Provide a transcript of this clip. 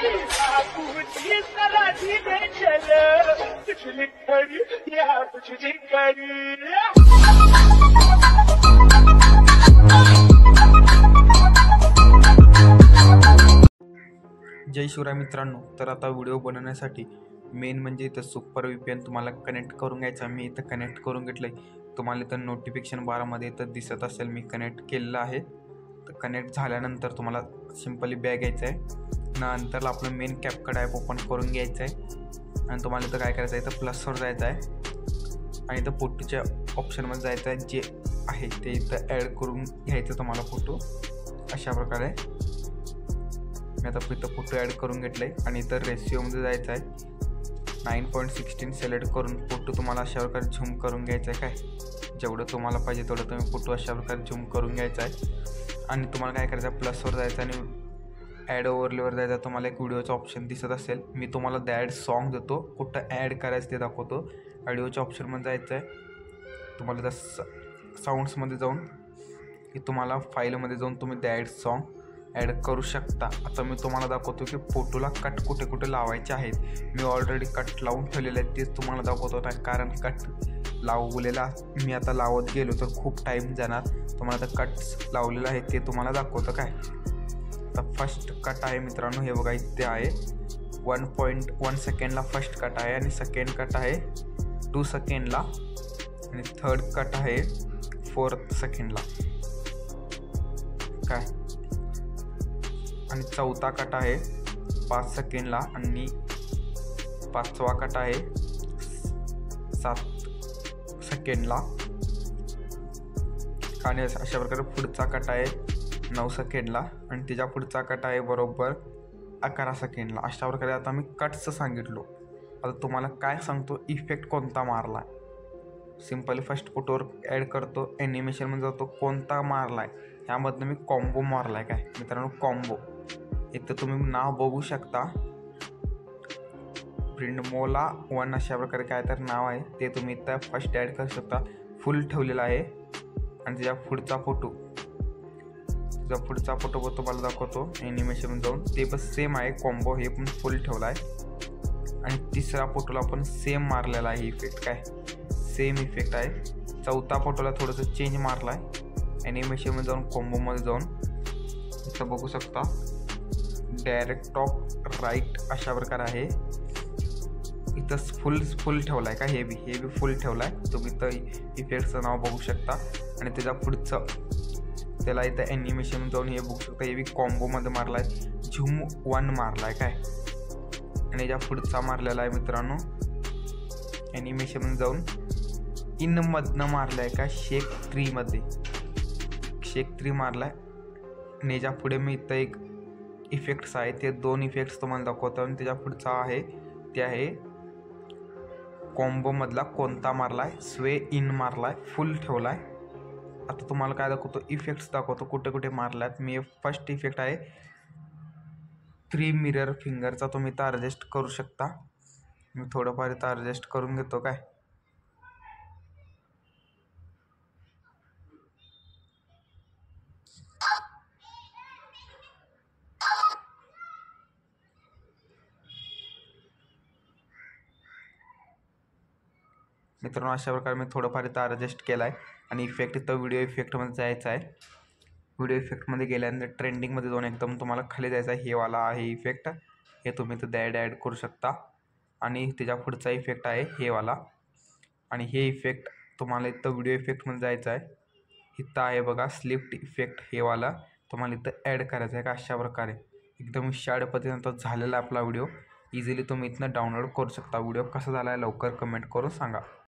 पूछी सलाही में चल पिछली खड़ी या तुझी करी। जय शिवराय मित्रांनो, तर आता व्हिडिओ बनवण्यासाठी मेन म्हणजे इथं सुपर VPN तुम्हाला कनेक्ट करून घ्यायचा। मी इथं कनेक्ट करून घेतलं आहे। तुम्हाला इथं नोटिफिकेशन बारमध्ये इथं दिसत असेल मी कनेक्ट केलेलं आहे। तर कनेक्ट झाल्यानंतर तुम्हाला सिम्पली बॅग घ्यायचं आहे। नंतर आपलं मेन कॅपकट ॲप ओपन करून घ्यायचं आहे आणि तुम्हाला इथं काय करायचं आहे, इथं प्लसवर जायचं आहे आणि इथं फोटोच्या ऑप्शनमध्ये जायचं आहे। जे आहे ते इथं ॲड करून घ्यायचं तुम्हाला फोटो अशा प्रकारे। मी आता इथं फोटो ॲड करून घेतलं आहे आणि इथं रेशिओमध्ये जायचं आहे। 9.16 सिलेक्ट करून फोटो तुम्हाला अशा प्रकारे झूम करून घ्यायचं आहे। काय जेवढं तुम्हाला पाहिजे तेवढं तुम्ही फोटो अशा प्रकारे झूम करून घ्यायचा आहे आणि तुम्हाला काय करायचं आहे, प्लसवर जायचं आणि ॲड ओव्हरलेवर जायचं। तुम्हाला एक व्हिडिओचा ऑप्शन दिसत असेल, मी तुम्हाला ॲड सॉन्ग देतो, कुठं ॲड करायचं ते दाखवतो। ऑडिओच्या ऑप्शनमध्ये जायचं आहे। तुम्हाला जर साऊंड्समध्ये जाऊन तुम्हाला फाईलमध्ये जाऊन तुम्ही ॲड सॉन्ग ॲड करू शकता। आता मी तुम्हाला दाखवतो की फोटोला कट कुठे कुठे लावायचे आहेत। मी ऑलरेडी कट लावून ठेवलेले आहेत, तेच तुम्हाला दाखवतो नाही, कारण कट लावलेला मी आता लावत गेलो तर खूप टाईम जाणार। तुम्हाला आता कट लावलेलं आहे ते तुम्हाला दाखवतो। काय आता फर्स्ट कट आहे मित्रांनो, हे बघा इथे आहे 1.1 सेकंडला फर्स्ट कट आहे आणि सेकंड कट आहे 2 सेकंडला आणि थर्ड कट आहे 4 सेकंडला काय, आणि चौथा कट आहे 5 सेकंडला आणि पाचवा कट आहे 7 सेकंडला आणि अशा प्रकारे पुढचा कट आहे 9 सेकंडला आणि त्याच्या पुढचा कट आहे बरोबर 11 सेकंडला। अशा प्रकारे आता मी कटचं सांगितलो। आता तुम्हाला काय सांगतो, इफेक्ट कोणता मारला आहे। सिम्पली फर्स्ट फोटोवर ॲड करतो, ॲनिमेशनमध्ये जातो, कोणता मारला आहे ह्यामधनं मी कॉम्बो मारला आहे। काय मित्रांनो, कॉम्बो इथं तुम्ही नाव बघू शकता, प्रिंडमोला 1 अशा प्रकारे काय तर नाव आहे, ते तुम्ही इथं फर्स्ट ॲड करू शकता। फुल ठेवलेला आहे आणि त्याच्या पुढचा फोटो तुम्हाला दाखवतो ॲनिमेशन जाऊन, ते पण सेम आहे कॉम्बो, हे पण फुल ठेवला आहे आणि तिसरा फोटोला पण सेम मारलेला आहे इफेक्ट। काय सेम इफेक्ट आहे। चौथा फोटोला थोडंसं चेंज मारला आहे ॲनिमेशनमध्ये जाऊन, कॉम्बोमध्ये जाऊन इथं बघू शकता डायरेक्ट टॉप राईट अशा प्रकारे आहे। इथं फुल ठेवला आहे का, हे बी फुल ठेवला आहे। तुम्ही इथं इफेक्टचं नाव बघू शकता आणि त्याच्या पुढचं त्याला इथं ॲनिमेशन जाऊन हे बघू शकता, हे बी कॉम्बोमध्ये मारला आहे, झूम 1 मारला आहे काय, आणि याच्या पुढचा मारलेला आहे मित्रांनो ॲनिमेशन जाऊन इनमधनं मारला आहे का, शेक 3 मारला आहे। आणि याच्या पुढे मी इथं एक इफेक्ट्स आहे, ते 2 इफेक्ट्स तुम्हाला दाखवतो आणि त्याच्या पुढचा आहे ते आहे कॉम्बोमधला कोणता मारला आहे, स्वे इन मारला आहे, फुल ठेवला आहे। आता तुम्हाला काय दाखवतो, इफेक्ट्स दाखवतो कुठे कुठे मारला आहेत। मी फर्स्ट इफेक्ट आहे 3 मिरर फिंगरचा, तुम्ही इथं ॲडजस्ट करू शकता। मी थोडंफार इथं ॲडजस्ट करून घेतो। काय मित्रांनो, अशा प्रकारे मी थोडंफार इथं ॲडजस्ट केला आहे आणि इफेक्ट इथं व्हिडिओ इफेक्टमध्ये जायचं आहे। व्हिडिओ इफेक्टमध्ये गेल्यानंतर ट्रेंडिंगमध्ये जाऊन एकदम तुम्हाला खाली जायचं आहे, हे वाला आहे इफेक्ट, हे तुम्ही इथं ॲड करू शकता। आणि त्याच्या पुढचा इफेक्ट आहे हे वाला, आणि हे इफेक्ट तुम्हाला इथं व्हिडिओ इफेक्टमध्ये जायचं आहे। इथं आहे बघा स्लिफ्ट इफेक्ट, हे वाला तुम्हाला इथं ॲड करायचं आहे का। अशा प्रकारे एकदम शार्ट पद्धतीनं झालेला आपला व्हिडिओ, इझिली तुम्ही इथनं डाउनलोड करू शकता। व्हिडिओ कसा झाला आहे लवकर कमेंट करून सांगा।